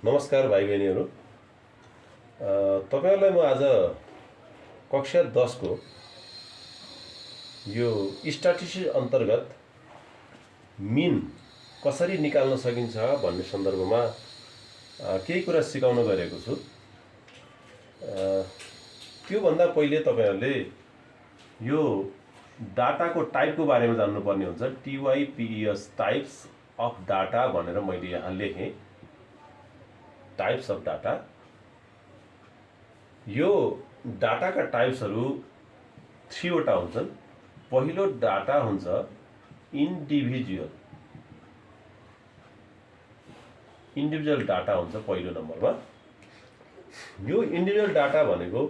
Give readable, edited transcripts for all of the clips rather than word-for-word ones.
नमस्कार भाइ बहिनीहरू। तपाईँहरूलाई म आज कक्षा 10 को यो स्ट्याटिस्टिक्स अन्तर्गत मिन कसरी निकाल्न सकिन्छ भन्ने सन्दर्भमा केही कुरा सिकाउन गएको छु। त्योभन्दा पहिले तपाईँहरूले यो डाटाको टाइपको बारेमा जान्नुपर्ने हुन्छ। TYPES टाइप्स अफ डाटा भनेर मैले यहाँ लेखेँ। टाइप्स अफ डाटा, यो डाटाका टाइप्सहरू 3 वटा हुन्छन्। पहिलो डाटा हुन्छ इन्डिभिजुअल डाटा हुन्छ पहिलो नम्बरमा। यो इन्डिभिजुअल डाटा भनेको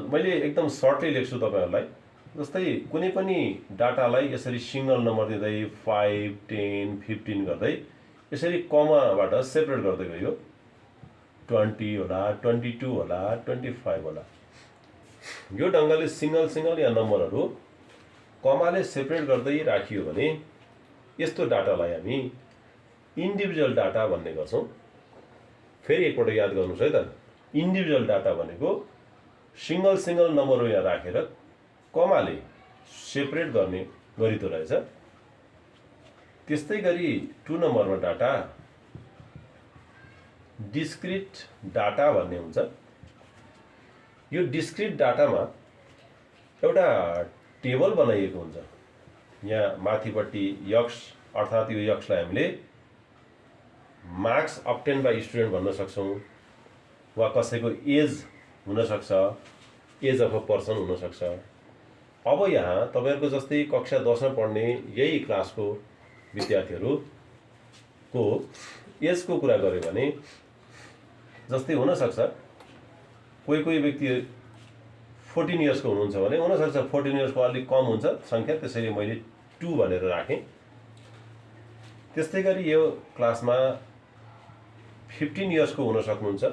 मैले एकदम सर्टै लेख्छु तपाईँहरूलाई। जस्तै कुनै पनि डाटालाई यसरी सिंगल नम्बर दिँदै 5, 10, 15 गर्दै यसरी कमाबाट सेपरेट गर्दै गयो। 20 होला, 22 होला, 25 होला। यो ढङ्गले सिंगल या नम्बरहरू कमाले सेपरेट गर्दै राखियो भने यस्तो डाटालाई हामी इन्डिभिजुअल डाटा भन्ने गर्छौँ। फेरि एकपल्ट याद गर्नुहोस् है त। इन्डिभिजुअल डाटा भनेको सिंगल नम्बरहरू यहाँ राखेर कमाले सेपरेट गर्ने गरिदो रहेछ। त्यस्तै गरी 2 नम्बरमा डाटा डिस्क्रिट डाटा भन्ने हुन्छ। यो डिस्क्रिट डाटामा एउटा टेबल बनाइएको हुन्छ। यहाँ माथिपट्टि यक्स अर्थात् यो यक्सलाई हामीले मार्क्स अब्टेन बाई स्टुडेन्ट भन्न सक्छौँ, वा कसैको एज हुनसक्छ, एज अफ अ पर्सन हुनसक्छ। अब यहाँ तपाईँहरूको जस्तै कक्षा 10 मा पढ्ने यही क्लासको विद्यार्थीहरूको एजको कुरा गऱ्यो भने जस्तै हुनसक्छ कोही व्यक्ति 14 इयर्सको हुनुहुन्छ भने हुनसक्छ 14 इयर्सको अलिक कम हुन्छ सङ्ख्या, त्यसैले मैले 2 भनेर राखेँ। त्यस्तै गरी यो क्लासमा 15 इयर्सको हुन सक्नुहुन्छ।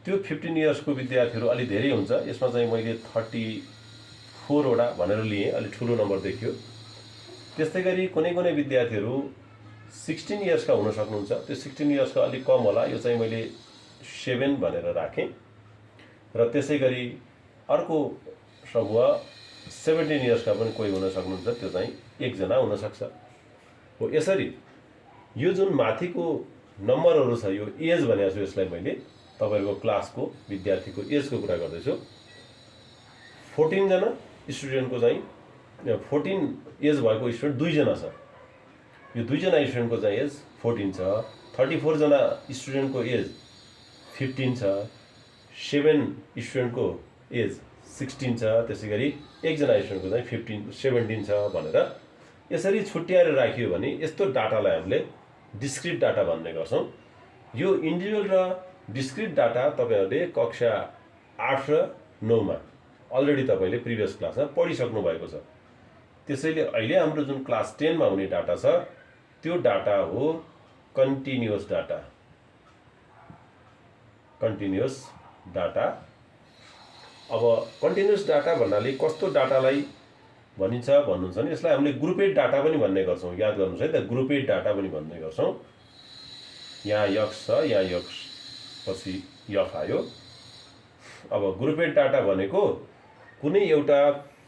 त्यो 15 इयर्सको विद्यार्थीहरू अलि धेरै हुन्छ। यसमा चाहिँ मैले 34 वटा भनेर लिएँ, अलि ठुलो नम्बर देखियो। त्यस्तै गरी कुनै विद्यार्थीहरू 16 इयर्सका हुन सक्नुहुन्छ। त्यो 16 इयर्सका अलिक कम होला, यो चाहिँ मैले 7 भनेर राखेँ। र त्यसै गरी अर्को समूह 17 इयर्सका पनि कोही हुन सक्नुहुन्छ, त्यो चाहिँ 1 जना हुनसक्छ। हो, यसरी यो जुन माथिको नम्बरहरू छ, यो एज भनेको छु, यसलाई मैले तपाईँको क्लासको विद्यार्थीको एजको कुरा गर्दैछु। 14 जना स्टुडेन्टको चाहिँ 14 एज भएको स्टुडेन्ट 2 जना छ। यो 2 जना स्टुडेन्टको चाहिँ एज 14 छ। 34 जना स्टुडेन्टको एज 15 छ। 7 स्टुडेन्टको एज 16 छ। त्यसै गरी 1 जना स्टुडेन्टको चाहिँ 17 छ भनेर यसरी छुट्याएर राखियो भने यस्तो डाटालाई हामीले डिस्क्रिट डाटा भन्ने गर्छौँ। यो इन्डिभिजुअल र डिस्क्रिट डाटा तपाईँहरूले कक्षा 8 र 9 मा अलरेडी तपाईँले प्रिभियस क्लासमा पढिसक्नु भएको छ। त्यसैले अहिले हाम्रो जुन क्लास 10 मा हुने डाटा छ त्यो डाटा हो कन्टिन्युअस डाटा। Continuous data. अब कन्टिन्युअस डाटा भन्नाले कस्तो डाटालाई भनिन्छ भन्नुहुन्छ भने यसलाई हामीले ग्रुपेड डाटा पनि भन्ने गर्छौँ। याद गर्नुहोस् है त, ग्रुपेड डाटा पनि भन्ने गर्छौँ। यहाँ यक्स छ, यहाँ यक्स पछि यफ आयो। अब ग्रुपेड डाटा भनेको कुनै एउटा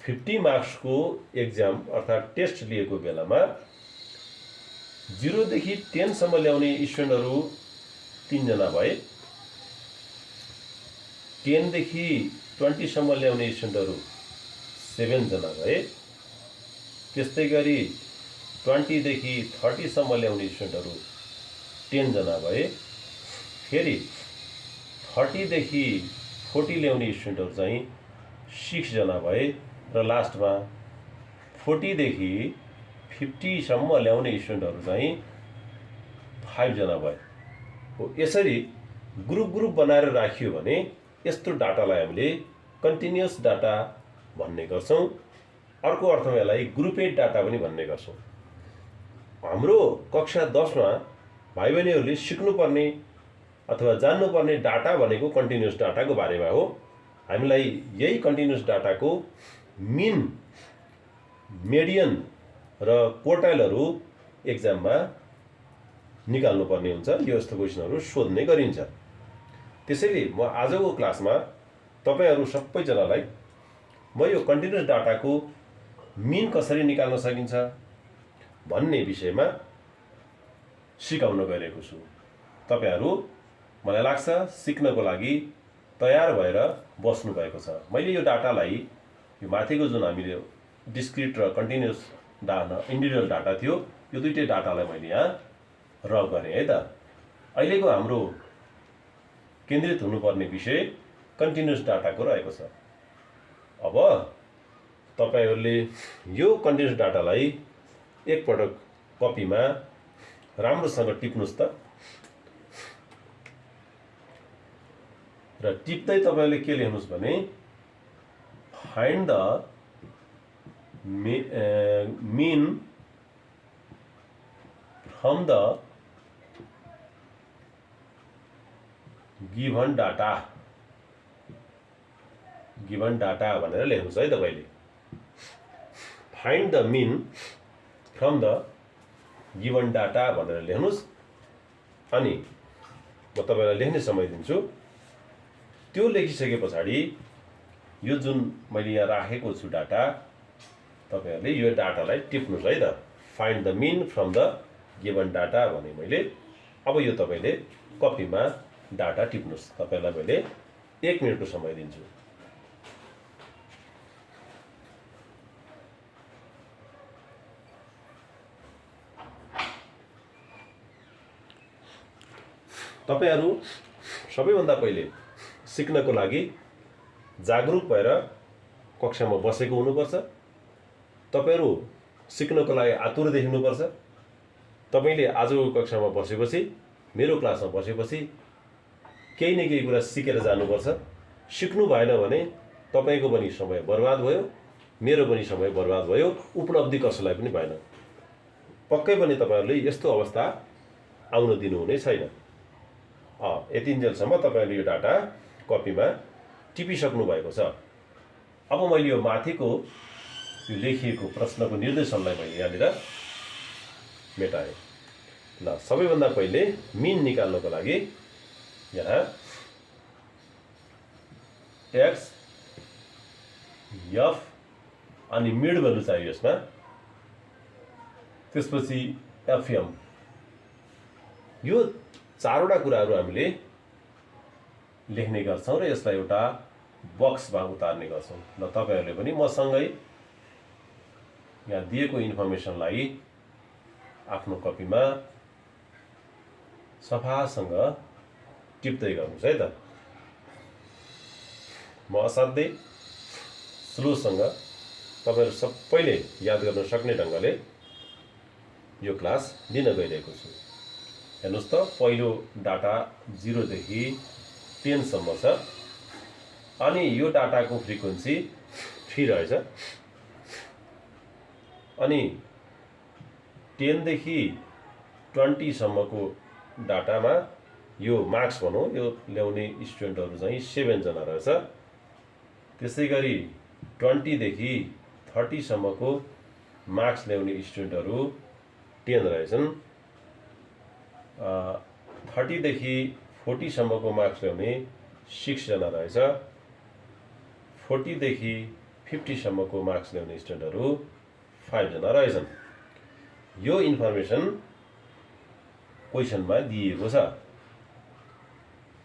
50 मार्क्सको एक्जाम अर्थात् टेस्ट लिएको बेलामा 0 देखि 10 सम्म ल्याउने स्टुडेन्टहरू 3 जना भए, 10 देखि 20 सम्म ल्याउने स्टुडेन्टहरू 7 जना भए, त्यस्तै गरी 20 देखि 30 सम्म ल्याउने स्टुडेन्टहरू 10 जना भए, फेरि 30 देखि 40 ल्याउने स्टुडेन्टहरू चाहिँ 6 जना भए, र लास्टमा 40 देखि 50 सम्म ल्याउने स्टुडेन्टहरू चाहिँ 5 जना भए। हो, यसरी ग्रुप बनाएर राखियो भने यस्तो डाटालाई हामीले कन्टिन्युअस डाटा भन्ने गर्छौँ। अर्को अर्थमा यसलाई ग्रुपेड डाटा पनि भन्ने गर्छौँ। हाम्रो कक्षा 10 मा भाइ बहिनीहरूले सिक्नुपर्ने अथवा जान्नुपर्ने डाटा भनेको कन्टिन्युअस डाटाको बारेमा हो। हामीलाई यही कन्टिन्युअस डाटाको मिन, मेडियन र क्वार्टाइलहरू एक्जाममा निकाल्नुपर्ने हुन्छ। यो यस्तो क्वेसनहरू सोध्ने गरिन्छ। त्यसैले म आजको क्लासमा तपाईहरू सबैजनालाई म यो कन्टिन्युस डाटाको मिन कसरी निकाल्न सकिन्छ भन्ने विषयमा सिकाउन गइरहेको छु। तपाईहरू मलाई लाग्छ सिक्नको लागि तयार भएर बस्नु भएको छ। मैले यो डाटालाई यो माथिको जुन हामीले डिस्क्रिट र कन्टिन्युस डाटा इन्डिभिजुअल डाटा थियो यो दुईटै डाटालाई मैले यहाँ रब गरेँ है त। अहिलेको हाम्रो केन्द्रित हुनुपर्ने विषय कन्टिन्युस डाटाको रहेको छ। अब तपाईहरूले यो कन्टिन्युस डाटालाई एकपटक कपीमा राम्रोसँग टिप्नुस् त। र टिप्दै तपाईले के लेख्नुस् भने find the mean from the given data भनेर लेख्नुस् है तपाईले। Find the mean from the given data भनेर लेख्नुस्। अनि म तपाईलाई लेख्ने समय दिन्छु। त्यो लेखिसके पछाडि यो जुन मैले यहाँ राखेको छु डाटा तपाईहरुले यो डाटालाई टिप्नुस् है त। Find the mean from the given data भने मैले। अब यो तपाईले कपीमा डाटा टिप्नुस्। तपाईलाई मैले 1 मिनेटको समय दिन्छु। तपाईहरु सबैभन्दा पहिले सिक्नको लागि जागरुक भएर कक्षामा बसेको हुनुपर्छ। तपाईहरु सिक्नको लागि आतुर देखिनुपर्छ। तपाईले आजको कक्षामा बसेपछि मेरो क्लासमा बसेपछि केही न केही कुरा सिकेर जानुपर्छ। सिक्नु भएन भने तपाईको पनि समय बर्बाद भयो, मेरो पनि समय बर्बाद भयो, उपलब्धि कसैलाई पनि भएन। पक्कै पनि तपाईहरुले यस्तो अवस्था आउन दिनुहुने छैन। यतिन्जेलसम्म तपाईले यो डाटा कपीमा टिपिसक्नु भएको छ। अब मैले यो माथिको यो लेखिएको प्रश्नको निर्देशनलाई मैले यहाँनिर मेटाएँ। ल सबैभन्दा पहिले मिन निकाल्नको लागि यहाँ एक्स एफ अनि मिड भ्यालु चाहियो यसमा। त्यसपछि एफएम। यो चारवटा कुराहरू हामीले लेख्ने गर्छौं र यसलाई एउटा बक्समा उतार्ने गर्छौं। ल तपाईहरुले पनि मसँगै यहाँ दिएको इन्फर्मेसनलाई आफ्नो कपीमा सफासँग टिप्दै गर्नुस् है त। म असाध्यै स्लोसँग तपाईहरु सबैले याद गर्न सक्ने ढंगले यो क्लास दिन गइरहेको छु। हेर्नुस् त पहिलो डाटा 0 देखि 10 सम्म छ। अनि यो डाटाको फ्रिक्वेन्सी 3 रहेछ। अनि 10 देखि 20 सम्मको डाटामा यो मार्क्स भनौं यो ल्याउने स्टुडेन्टहरु चाहिँ 7 जना रहेछ। त्यसैगरी 20 देखि 30 सम्मको मार्क्स ल्याउने स्टुडेन्टहरु 10 रहेछन्। 30 देखि 40 सम्मको मार्क्स ल्याउने 6 जना रहेछ। 40 देखि 50 सम्मको मार्क्स ल्याउने स्टुडेन्टहरु 5 जना रहेछन्। यो इन्फर्मेसन क्वेशनमा दिएको छ।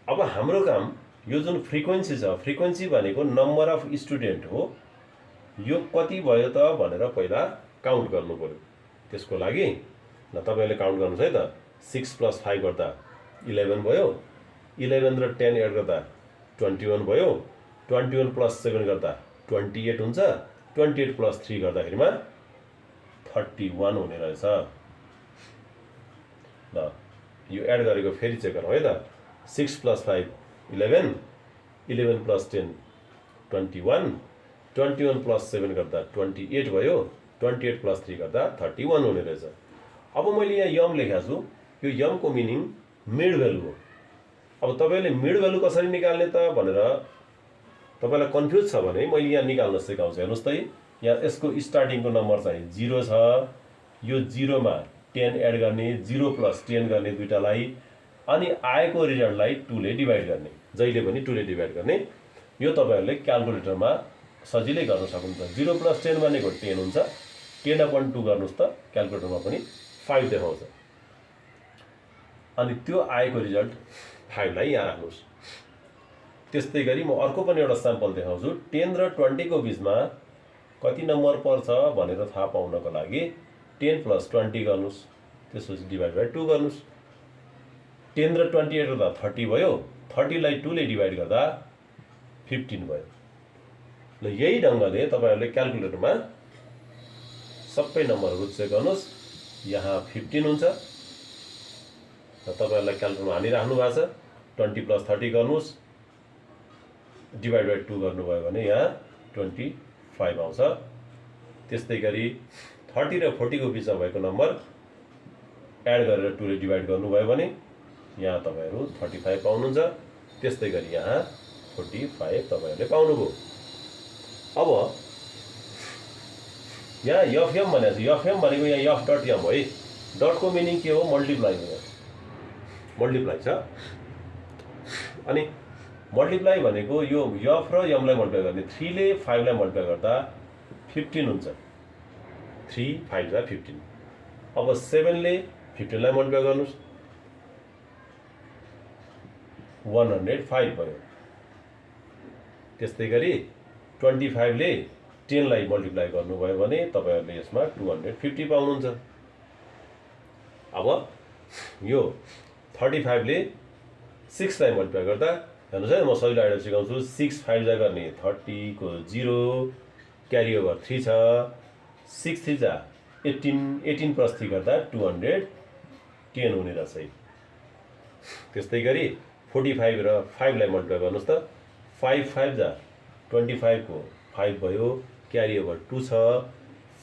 अब हाम्रो काम यो जुन फ्रिक्वेन्सी छ, फ्रिक्वेन्सी भनेको नम्बर अफ स्टुडेन्ट हो। यो कति भयो त भनेर पहिला काउन्ट गर्नु पर्यो। त्यसको लागि ल तपाईले काउन्ट गर्नुस् है त। 6 + 5 गर्दा 11 भयो। 11 र 10 एड गर्दा 21 भयो। 21 + 7 गर्दा 28 हुन्छ। 28 + 3 गर्दाखेरिमा 31 हुने रहेछ। ल यो एड गरेको फेरि चेक गरौँ है त। 6 + 5 11 11 + 10 21 21 + 7 गर्दा 28 भयो। 28 + 3 गर्दा 31 हुने रहेछ। अब मैले यहाँ यम लेखेको छु। यो यम को मिनिङ मिड भ्यालु हो। अब तपाईले मिड भ्यालु कसरी निकाल्ने त भनेर तपाईलाई कन्फ्युज छ भने मैले यहाँ निकाल्न सिकाउँछु। हेर्नुस् त यहाँ यसको स्टार्टिङको नम्बर चाहिँ 0 छ। यो 0 मा 10 एड गर्ने 0 + 10 गर्ने दुईटालाई अनि आएको रिजल्टलाई 2 ले डिभाइड गर्ने जहिले पनि 2 ले डिभाइड गर्ने यो तपाईहरुले क्याल्कुलेटरमा सजिलै गर्न सक्नुहुन्छ 0 + 10 भनेको 10 हुन्छ 10/2 गर्नुस् त क्याल्कुलेटरमा पनि 5 देखाउँछ अनि त्यो आएको रिजल्ट 5 लाई यहाँ राख्नुस् त्यस्तै गरी म अर्को पनि एउटा स्याम्पल देखाउँछु 10 र 20 को बीचमा कति नम्बर पर्छ भनेर थाहा पाउनको लागि 10 + 20 गर्नुस् त्यसपछि डिभाइड बाइ 2 गर्नुस् 10 र 28 गर्दा 30 भयो 30 लाई 2 ले डिभाइड गर्दा 15 भयो ल यही ढंगले तपाईहरुले क्याल्कुलेटरमा सबै नम्बरहरु चेक गर्नुस् यहाँ 15 हुन्छ र तपाईहरुलाई क्याल्कुलेटरमा हानिराख्नु भएको छ 20 + 30 गर्नुस् डिभाइड बाइ 2 गर्नुभयो भने यहाँ 25 आउँछ त्यस्तै गरी 30 र 40 को बीचमा भएको नम्बर एड गरेर 2 ले डिभाइड गर्नुभयो भने यहाँ तपाईहरु 35 पाउनुहुन्छ त्यस्तै गरी यहाँ 45 तपाईहरुले पाउनुभयो अब यहाँ एफएम भनेको छ एफएम भनेको यहाँ f.m हो है डट को मिनिङ के हो मल्टिप्लाई हो मल्टिप्लाई छ अनि मल्टिप्लाई भनेको यो f र m लाई मल्टिप्लाई गर्ने 3 ले 5 लाई मल्टिप्लाई गर्दा 15 हुन्छ 3 5 जा 15 अब 7 ले 15 लाई मल्टिप्लाई गर्नुस् 105 भयो त्यस्तै गरी 25 ले 10 लाई मल्टिप्लाई गर्नुभयो भने तपाईहरुले यसमा 250 पाउनुहुन्छ अब यो 35 ले 6 लाई मल्टिप्लाई गर्दा हेर्नुस् है म सजिलो आइडिया सिकाउँछु 6 5 जा गर्ने 30 को 0 क्यारी ओभर 3 छ 6 3 जा 18 + 3 गर्दा 210 हुने रहेछ है त्यस्तै गरी 45 र 5 लाई मल्टिप्लाई गर्नुस् त 5 5 जा 25 को 5 भयो क्यारी ओभर 2 छ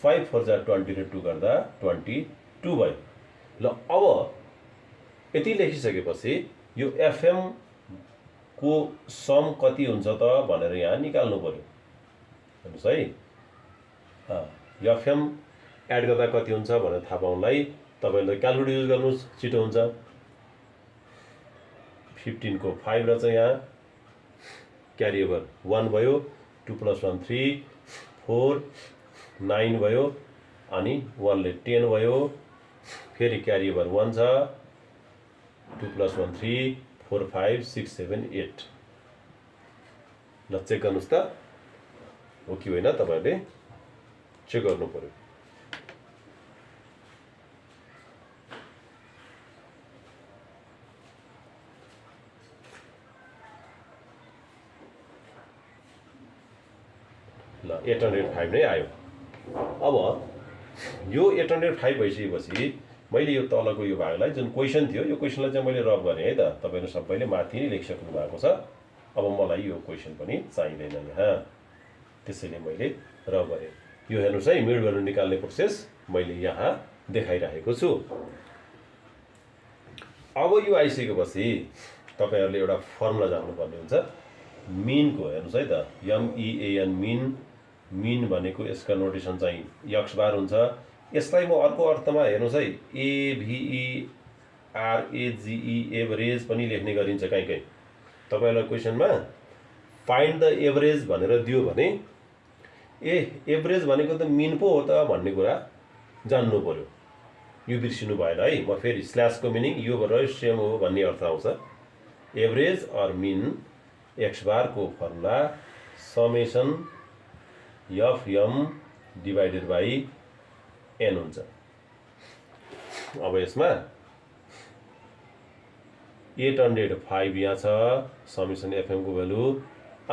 5 4 जा 20 र 2 गर्दा 22 भयो ल अब यति लेखिसकेपछि यो एफएम को सम कति हुन्छ त भनेर यहाँ निकाल्नु पर्यो हेर्नुस् है एफएम एड गर्दा कति हुन्छ भनेर थाहा पाउनलाई तपाईहरुले क्याल्कुलेटर युज गर्नुस् छिटो हुन्छ 15 को 5 र चाहिँ यहाँ क्यारी ओभर 1 भयो 2 + 1 3 4 9 भयो अनि 1 ले 10 भयो फेरि क्यारी ओभर 1 छ 2 + 1 3 4 5 6 7 8 ल चेक गर्नुस् त हो कि होइन तपाईहरुले चेक गर्नु पर्यो ल 805 नै आयो अब यो 805 भइसकेपछि मैले यो तलको यो भागलाई जुन क्वेशन थियो यो क्वेशनलाई चाहिँ मैले रब गरेँ है त तपाईहरु सबैले माथि नै लेखिसक्नु भएको छ अब मलाई यो क्वेशन पनि चाहिँदैन यहाँ त्यसैले मैले रब गरेँ यो हेर्नुस् है मिड भ्यालु निकाल्ने प्रोसेस मैले यहाँ देखाइरहेको छु अब यो आइसकेपछि तपाईहरुले एउटा फर्मुला जान्नुपर्ने हुन्छ मिन को हेर्नुस् है त MEAN मिन भनेको यसको नोटेसन चाहिँ x बार हुन्छ यसलाई म अर्को अर्थमा हेर्नुस् है AVERAGE एभरेज पनि लेख्ने गरिन्छ कहीँ तपाईहरुलाई क्वेशनमा फाइन्ड द एभरेज भनेर दियो भने एभरेज भनेको त मिन पो हो त भन्ने कुरा जान्नु पर्यो यो बिर्सिनु भएन है म फेरि स्ल्याश को मिनिङ यो र सेम हो भन्ने अर्थ आउँछ average or mean x bar को formula summation FM divided by n हुन्छ अब यसमा 805 यहाँ छ समेसन एफएम को भ्यालु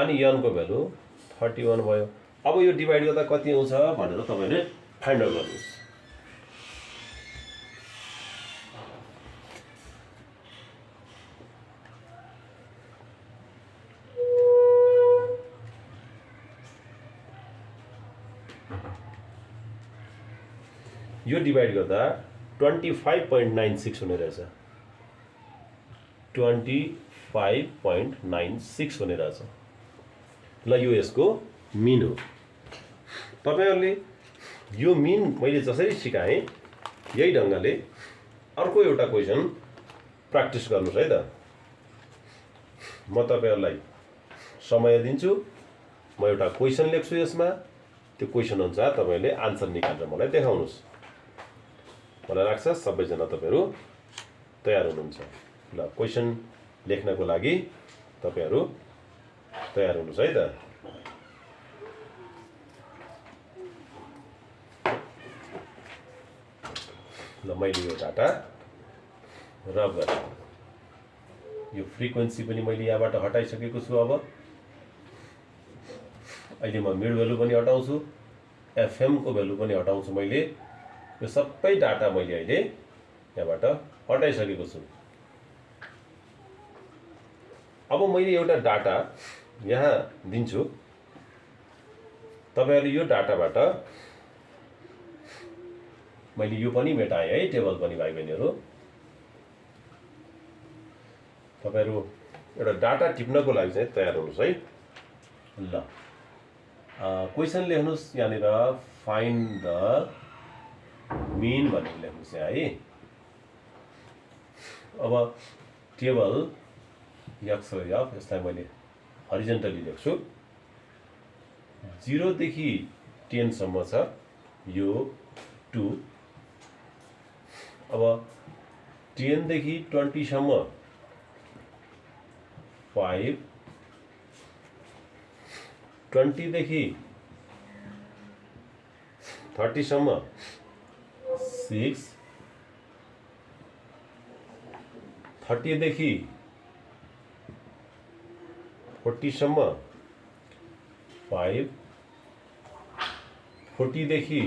अनि n को भ्यालु 31 भयो अब यो डिभाइड गर्दा कति आउँछ भनेर तपाईले फाइन्ड आउट गर्नुस् यो डिभाइड गर्दा 25.96 हुने रहेछ 25.96 हुने रहेछ ल यो यसको मिन हो तपाईहरुले यो मिन मैले जसरी सिकाएँ यही ढङ्गले अर्को एउटा क्वेसन प्र्याक्टिस गर्नुहोस् है त। म तपाईँहरूलाई समय दिन्छु, म एउटा क्वेसन लेख्छु यसमा, त्यो क्वेसन अनुसार तपाईँले आन्सर निकालेर मलाई देखाउनुहोस्। मलाई लाग्छ सबैजना तपाईँहरू तयार हुनुहुन्छ। ल, क्वेसन लेख्नको लागि तपाईँहरू तयार हुनुहोस् है त। ल, मैले यो डाटा रब गरेँ, यो फ्रिक्वेन्सी पनि मैले यहाँबाट हटाइसकेको छु। अब अहिले म मिड भ्यालु पनि हटाउँछु, एफएमको भ्यालु पनि हटाउँछु। मैले यो सबै डाटा मैले अहिले यहाँबाट हटाइसकेको छु। अब मैले एउटा डाटा यहाँ दिन्छु, तपाईँहरूले यो डाटाबाट मैले यो पनि मेटाएँ है, टेबल पनि भाइ बहिनीहरू। तपाईँहरू एउटा डाटा टिप्नको लागि चाहिँ तयार हुनुहोस् है। ल, क्वेसन लेख्नुहोस् यहाँनिर, फाइन्ड द मिन भनेर लेख्नुहोस् यहाँ है। अब टेबल एक्स र एफ, यसलाई मैले हरिजेन्टली लेख्छु। 0 देखि 10 सम्म छ यो 2। अब 10 देखि 20 सम्म 5, 20 देखि 30 सम्म 6, 30 देखि 40 सम्म 5, 40 देखि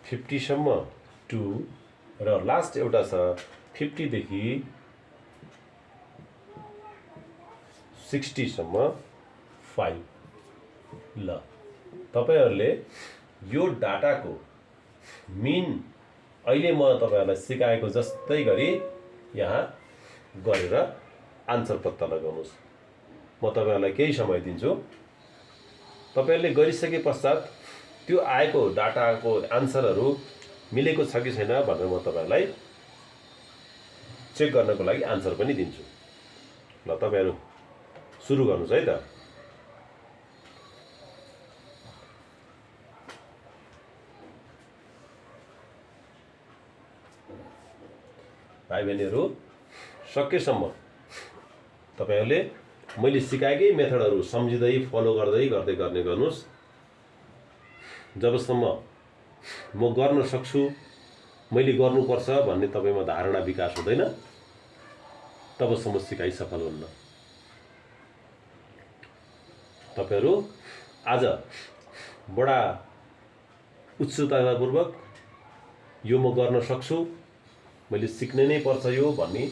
50 सम्म 2, र लास्ट एउटा छ 50 देखि 60 सम्म 5। ल, तपाईँहरूले यो डाटाको मिन अहिले म तपाईँहरूलाई सिकाएको जस्तै गरी यहाँ गरेर आन्सर पत्ता लगाउनुहोस्। म तपाईँहरूलाई केही समय दिन्छु, तपाईँहरूले गरिसके पश्चात त्यो आएको डाटाको आन्सरहरू मिलेको छ कि छैन भनेर म तपाईँहरूलाई चेक गर्नको लागि आन्सर पनि दिन्छु। ल, तपाईँहरू सुरु गर्नुहोस् है त। भाइ बहिनीहरू, सकेसम्म तपाईँहरूले मैले सिकाएकै मेथडहरू सम्झिँदै फलो गर्दै गर्ने गर्नुहोस्। जबसम्म म गर्न सक्छु, मैले गर्नुपर्छ भन्ने तपाईँमा धारणा विकास हुँदैन, तबसम्म सिकाइ सफल हुन्न। तपाईँहरू आज बडा उत्सुकतापूर्वक यो म गर्न सक्छु, मैले सिक्नै नै पर्छ यो भन्ने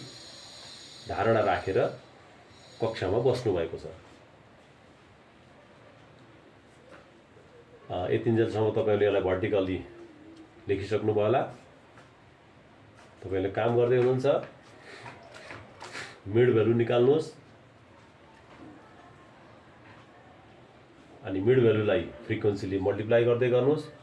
धारणा राखेर कक्षामा बस्नुभएको छ। यतिन्जेलसम्म तपाईँहरूले यसलाई भर्टिकल्ली लेखिसक्नुभयो होला। तपाईँहरूले काम गर्दै हुनुहुन्छ। मिड भ्यालु निकाल्नुहोस्, अनि मिड भ्यालुलाई फ्रिक्वेन्सीले मल्टिप्लाई गर्दै गर्नुहोस्।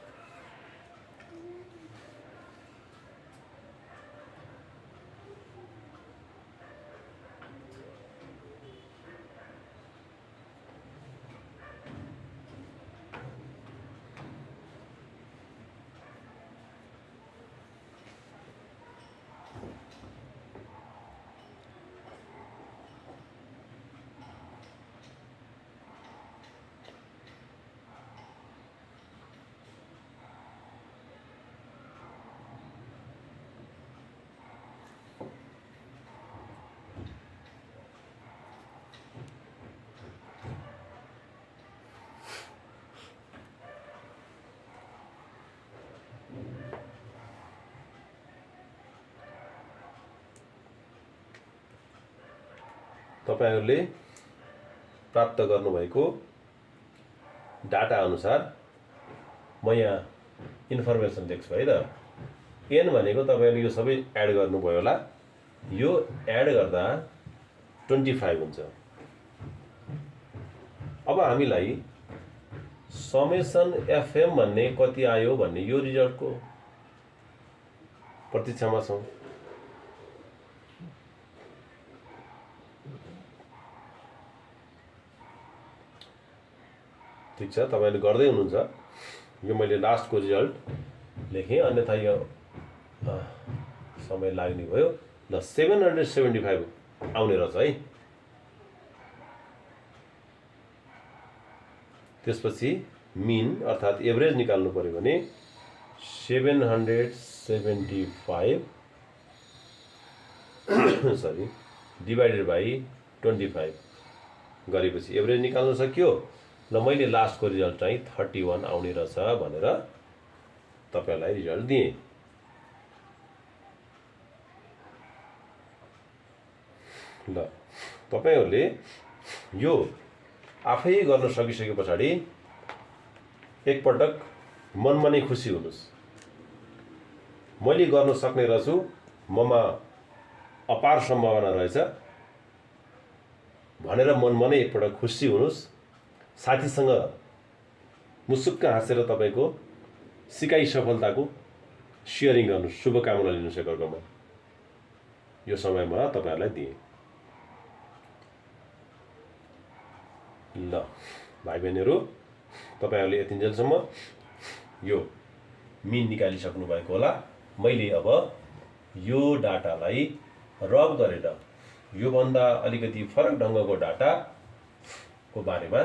तपाईहरुले प्राप्त गर्नुभएको डाटा अनुसार म यहाँ इन्फर्मेसन लेख्छु है त। एन भनेको तपाईहरुले यो सबै एड गर्नुभयो होला। यो एड गर्दा 25 हुन्छ। अब हामीलाई समेसन एफएम भन्ने कति आयो भन्ने यो रिजल्टको प्रतीक्षामा छौँ। ठिक छ, तपाईँले गर्दै हुनुहुन्छ। यो मैले लास्टको रिजल्ट लेखेँ, अन्यथा यो समय लाग्ने भयो। ल 775 आउने रहेछ है। त्यसपछि मिन अर्थात् एभरेज निकाल्नु पर्यो भने 775 सरी डिभाइडेड बाई 25 गरेपछि एभरेज निकाल्न सक्यो। ल मैले लास्टको रिजल्ट चाहिँ 31 आउने रहेछ भनेर तपाईँलाई रिजल्ट दिएँ। ल तपाईँहरूले यो आफै गर्न सकिसके पछाडि एकपटक मनमा नै खुसी हुनुहोस्, मैले गर्न सक्ने रहेछु, ममा अपार सम्भावना रहेछ भनेर मनमा नै एकपटक खुसी हुनुहोस्। साथीसँग मुसुक्क हाँसेर तपाईँको सिकाइ सफलताको सेयरिङ गर्नुहोस्, शुभकामना लिनुहोस् एकअर्कामा। यो समय म तपाईँहरूलाई दिएँ। ल भाइ बहिनीहरू, तपाईँहरूले यतिन्जेलसम्म यो मिन निकालिसक्नु भएको होला। मैले अब यो डाटालाई रब गरेर योभन्दा अलिकति फरक ढङ्गको डाटाको बारेमा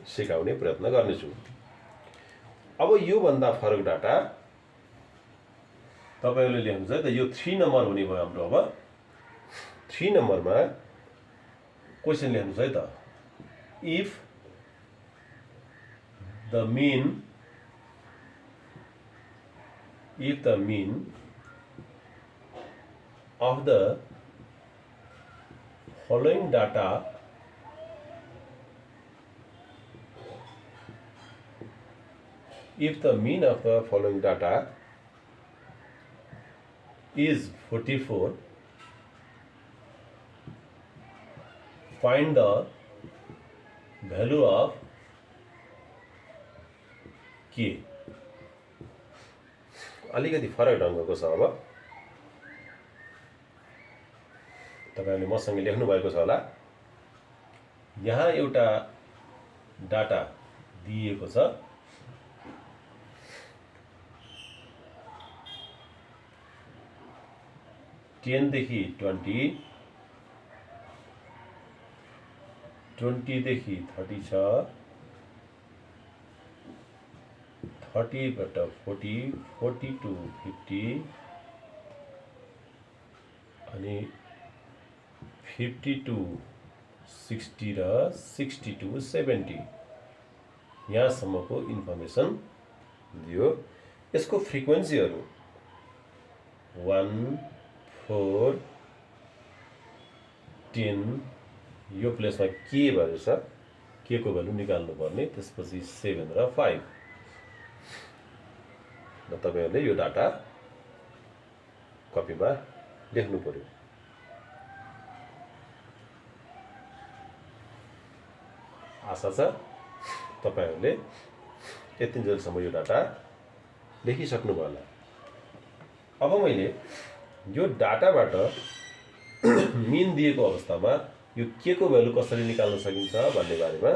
सिकाउने प्रयत्न गर्नेछु। अब योभन्दा फरक डाटा तपाईँहरूले लेख्नुहुन्छ है त। यो 3 नम्बर हुने भयो हाम्रो। अब 3 नम्बरमा क्वेसन लेख्नुहोस् है त। If the mean of the following data is 44, find the value of k। अलिकति फरक ढङ्गको छ। अब तपाईँहरूले मसँग लेख्नु भएको छ होला। यहाँ एउटा डाटा दिएको छ, देखि 20, 20 देखि 30 छ, 30 बाट 40, 40 to 50 अनि 50 to 60 र 60 to 70 यहाँसम्मको इन्फर्मेसन दियो। यसको फ्रिक्वेन्सीहरू 1, 4, 10 यो प्लेसमा के भएर छ, के को भ्यालु निकाल्नु पर्ने। त्यसपछि 7 र 5 र तपाईहरुले यो डाटा कपीमा लेख्नु पर्यो। आशा छ तपाईहरुले यतिन्जेलसम्म यो डाटा लेखिसक्नु भयो होला। अब मैले यो डाटाबाट मिन दिएको अवस्थामा यो के को भ्यालु कसरी निकाल्न सकिन्छ भन्ने बारेमा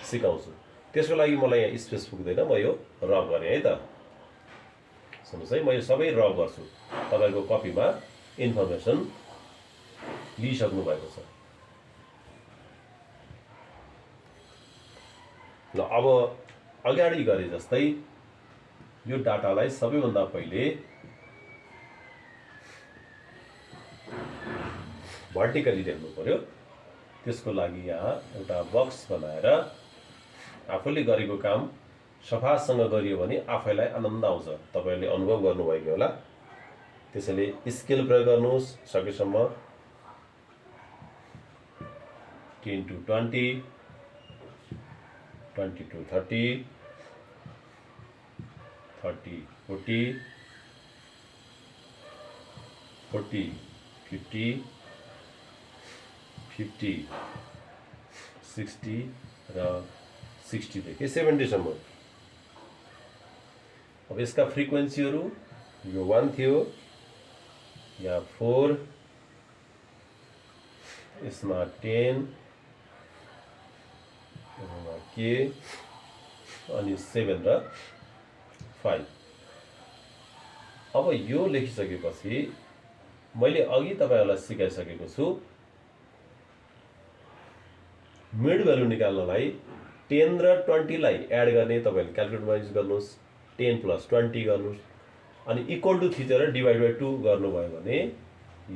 सिकाउँछु। त्यसको लागि मलाई यहाँ स्पेस पुग्दैन, म यो रब गरे है त। सुन्नुस् है, म यो सबै रब गर्छु। तपाईको कपीमा इन्फर्मेसन लिइसक्नु भएको छ। ल अब अगाडि गरे जस्तै यो डाटालाई सबैभन्दा पहिले भर्टिकली लेख्नु पर्यो। त्यसको लागि यहाँ एउटा बक्स बनाएर आफूले गरेको काम सफासँग गरियो भने आफैलाई आनन्द आउँछ। तपाईहरुले अनुभव गर्नुभएको होला। त्यसैले स्केल प्रयोग गर्नुहोस् सकेसम्म 10 to 20, 20 to 30, 30 40, 40 50, 50 60 र 60 देखि 70 सम्म। अब यसका फ्रिक्वेन्सीहरू यो 1 थियो, यहाँ 4, यसमा 10, यसमा के, अनि 7 र 5। अब यो लेखिसकेपछि मैले अघि तपाईहरुलाई सिकाइसकेको छु मिड भ्यालु निकाल्नलाई 10 र 20 लाई एड गर्ने। तपाईहरुले क्याल्कुलेटरमा युज गर्नुस्, 10 + 20 गर्नुस्, अनि इक्वल टु थिचेर डिभाइड बाइ 2 गर्नुभयो भने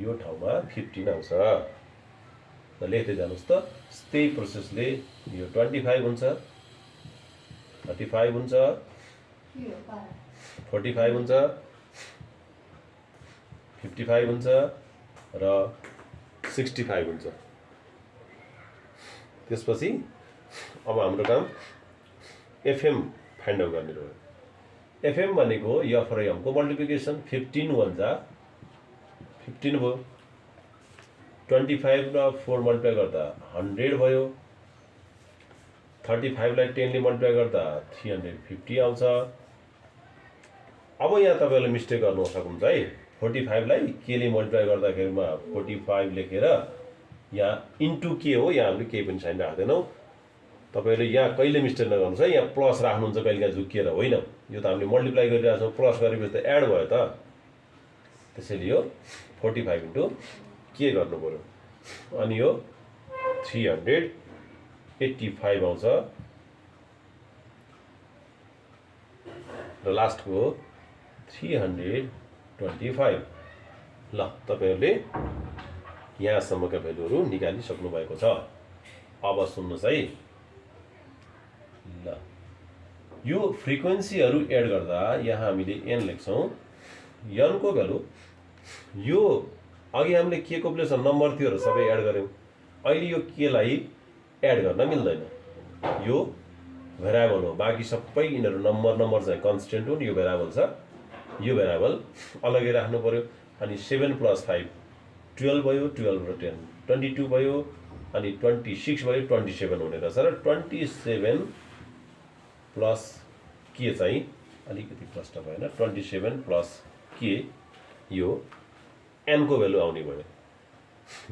यो ठाउँमा 15 आउँछ। ल लेख्दै जानुस् त। त्यही प्रोसेसले यो 25 हुन्छ, 35 हुन्छ, 45 हुन्छ, 55 हुन्छ र 65 हुन्छ। त्यसपछि अब हाम्रो काम एफएम फाइन्ड आउट गर्ने रह्यो। एफएम भनेको एफ र एम को मल्टिप्लिकेसन। 15 1 जा 15 भयो, 25 र 4 मल्टिप्लाई गर्दा 100 भयो, 35 लाई 10 ले मल्टिप्लाई गर्दा 350 आउँछ। अब यहाँ तपाईहरुले मिस्टेक गर्नु सक्नुहुन्छ है। 45 लाई के ले मल्टिप्लाई गर्दाखेरिमा 45 लेखेर यहाँ इन्टु के हो, यहाँ हामीले केही पनि साइन राख्दैनौँ। तपाईहरुले यहाँ कहिले मिस्टेक नगर्नुहोस् है। यहाँ प्लस राख्नुहुन्छ कहिलेकाहीँ झुक्किएर, होइन। यो त हामीले मल्टिप्लाई गरिरहेको छौँ, प्लस गरेपछि त एड भयो त। त्यसैले यो 45 इन्टु के गर्नु पर्यो, अनि यो 385 आउँछ र लास्टको 325। ल तपाईहरुले यहाँसम्मका भ्यालुहरू निकालिसक्नु भएको छ। अब सुन्नुहोस् है। ल यो फ्रिक्वेन्सीहरू एड गर्दा यहाँ हामीले n लेख्छौँ। n को भ्यालु यो अघि हामीले के को प्लेसमा नम्बर थियो र सबै एड गर्यौँ। अहिले यो के लाई एड गर्न मिल्दैन, यो भेरिएबल हो। बाँकी सबै यिनीहरू नम्बर चाहिँ कन्स्टेन्ट हुन्। यो भेरिएबल छ, यो भेरिएबल अलग्गै राख्नु पर्यो। अनि 7 + 5 12 भयो, 12 र 10 22 भयो, अनि 26 भयो, 27 हुने रहेछ। र 27 प्लस के चाहिँ अलिकति प्रश्न भएन, 27 प्लस के यो n को भ्यालु आउने भयो।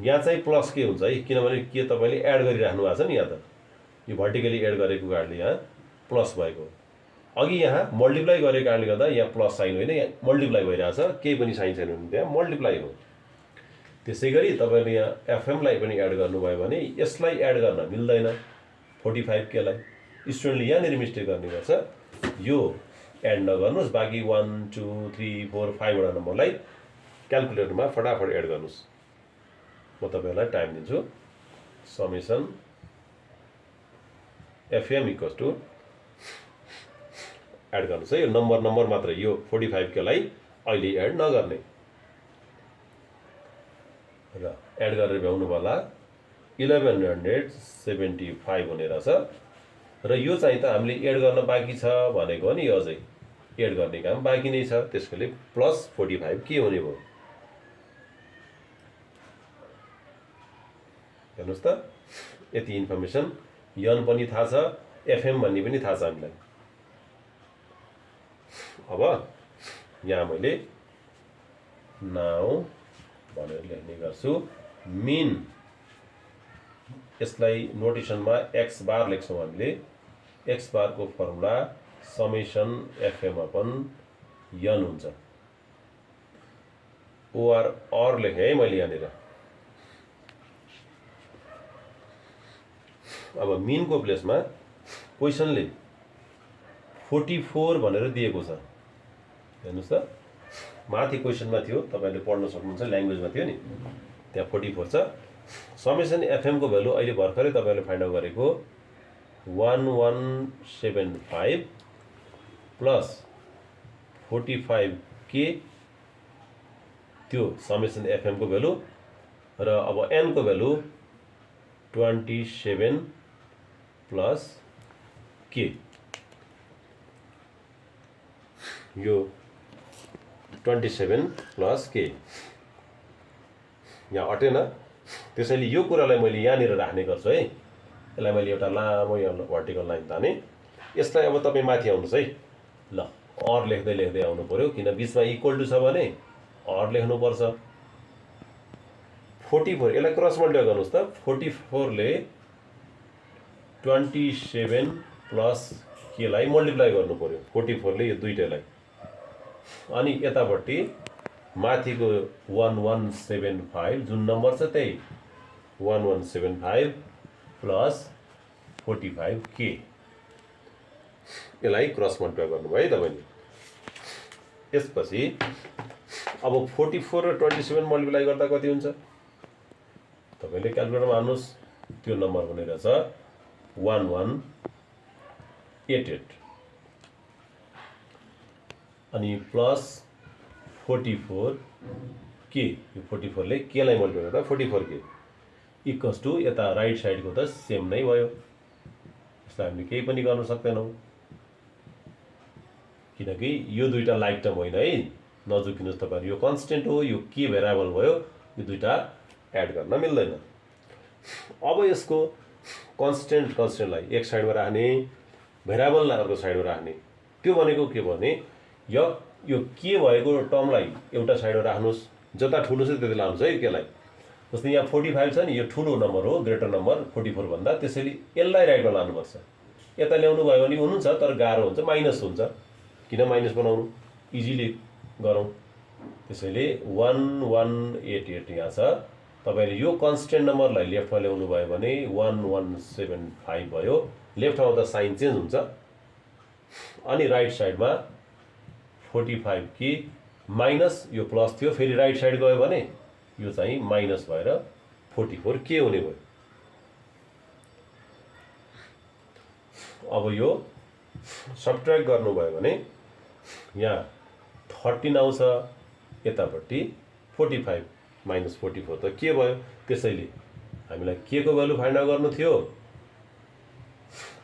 यहाँ चाहिँ प्लस के हुन्छ है, किनभने के तपाईले एड गरिराख्नु भएको छ नि। यहाँ त यो भर्टिकली एड गरेको कारणले यहाँ प्लस भएको। अघि यहाँ मल्टिप्लाई गरेको कारणले गर्दा यहाँ प्लस साइन होइन, यहाँ मल्टिप्लाई भइरहेछ। केही पनि साइन छैन भने त्यहाँ मल्टिप्लाई हो। त्यसैगरी तपाईले यहाँ एफएम लाई पनि एड गर्नुभयो भने यसलाई एड गर्न मिल्दैन 45 के लाई। स्टुडेन्टले यहाँनिर मिस्टेक गर्ने गर्छ, यो एड नगर्नुस्, बाँकी 1 2 3 4 5 वटा नम्बरलाई क्याल्कुलेटरमा फटाफट एड गर्नुस्। म तपाईहरुलाई टाइम दिन्छु। Summation FM equals to add गर्नुस् है। यो नम्बर मात्र, यो 45 के लाई अहिले एड नगर्ने र एड गरेर भ्याउनु होला 1175 हुने रहेछ। र यो चाहिँ त हामीले एड गर्न बाँकी छ भनेको नि, यो अझै एड गर्ने काम बाँकी नै छ। त्यसैले प्लस 45 के हुने भयो हेर्नुस् त। यति इन्फर्मेसन n पनि थाहा छ, एफएम भन्ने पनि थाहा छ हामीलाई। अब यहाँ मैले नाउ भनेर लेख्ने गर्छु। मिन यसलाई नोटेसनमा x बार लेख्छौँ हामीले। x बार को formula summation FM upon n हुन्छ। ओआर लेखेँ है मैले यहाँनिर। अब मिन को प्लेसमा क्वेसनले 44 भनेर दिएको छ। हेर्नुस् त, माथि क्वेसनमा थियो, तपाईले पढ्न सक्नुहुन्छ, ल्याङ्ग्वेजमा थियो नि, त्यहाँ 44 छ। समेसन एफएम को भ्यालु अहिले भर्खरै तपाईले फाइन्ड आउट गरेको 1175 प्लस 45 के त्यो समेसन एफएम को भ्यालु। र अब n को भ्यालु 27 प्लस के, यो 27 प्लस के यहाँ अटेन। त्यसैले यो कुरालाई मैले यहाँनिर राख्ने गर्छु है। यसलाई मैले एउटा लामो यहाँ भर्टिकल लाइन ताने। यसलाई अब तपाईँ माथि आउनुहोस् है। ल अर लेख्दै लेख्दै आउनु पऱ्यो, किन बिचमा इक्वल टु छ भने अर लेख्नुपर्छ। 44 यसलाई क्रस मल्टिप्लाई गर्नुहोस् त। 44 ले 27 प्लस केलाई मल्टिप्लाई गर्नु पऱ्यो। 44 ले यो दुईटैलाई, अनि यतापट्टि माथिको 1175 जुन नम्बर छ त्यही 1175 प्लस 45K, यसलाई क्रस मल्टिप्लाई गर्नुभयो है तपाईँले। यसपछि अब 44 र 27 मल्टिप्लाई गर्दा कति हुन्छ तपाईँले क्यालकुलेटरमा हाल्नुहोस्। त्यो नम्बर भनेर छ 1188, अनि प्लस 44K, यो 44 ले केलाई मल्टिप्लाई गर्दा 44K इक्वल्स टु यता राइट साइडको त सेम नै भयो। यसलाई हामीले केही पनि गर्न सक्दैनौँ, किनकि यो दुईटा लाइक टर्म होइन है, नजुकिनुहोस् तपाईँहरू। यो कन्स्टेन्ट हो, यो के भेरिएबल भयो, यो दुईटा एड गर्न मिल्दैन। अब यसको कन्स्टेन्टलाई एक साइडमा राख्ने, भेरिएबललाई अर्को साइडमा राख्ने। त्यो भनेको के भने यो के भएको टर्मलाई एउटा साइडमा राख्नुहोस्, जता ठुलो छ त्यति लानुहोस् है केलाई। जस्तै यहाँ 45 छ नि, यो ठुलो नम्बर हो, ग्रेटर नम्बर 44 भन्दा, त्यसैले यसलाई राइटमा लानुपर्छ। यता ल्याउनु भयो भने हुनुहुन्छ, तर गाह्रो हुन्छ, माइनस हुन्छ। किन माइनस बनाउनु, इजिली गरौँ। त्यसैले 1188 यहाँ छ। तपाईँले यो कन्स्टेन्ट नम्बरलाई लेफ्टमा ल्याउनु भयो भने 1175 भयो। लेफ्टमा आउँदा साइन चेन्ज हुन्छ, अनि राइट साइडमा 45K माइनस यो प्लस थियो, फेरि राइट साइड गयो भने यो चाहिँ माइनस भएर 44K हुने भयो। अब यो सब्ट्र्याक्ट गर्नुभयो भने यहाँ 13 आउँछ, यतापट्टि 45 माइनस 44 त के भयो। त्यसैले हामीलाई के को भ्यालु फाइन्ड आउट गर्नु थियो,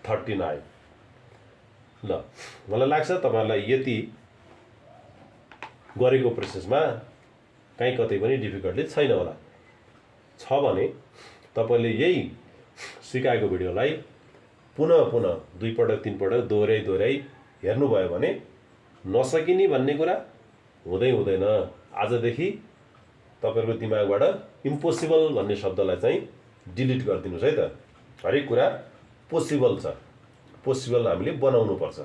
13 आयो। ल मलाई लाग्छ तपाईँहरूलाई यति गरेको प्रोसेसमा कहीँ कतै पनि डिफिकल्टी छैन होला। छ भने तपाईँले यही सिकाएको भिडियोलाई पुनः पुनः 2 पटक 3 पटक दोहोऱ्याइ हेर्नुभयो भने नसकिने भन्ने कुरा हुँदैन। आजदेखि तपाईँहरूको दिमागबाट इम्पोसिबल भन्ने शब्दलाई चाहिँ डिलिट गरिदिनुहोस् है त। हरेक कुरा पोसिबल छ, पोसिबल हामीले बनाउनुपर्छ।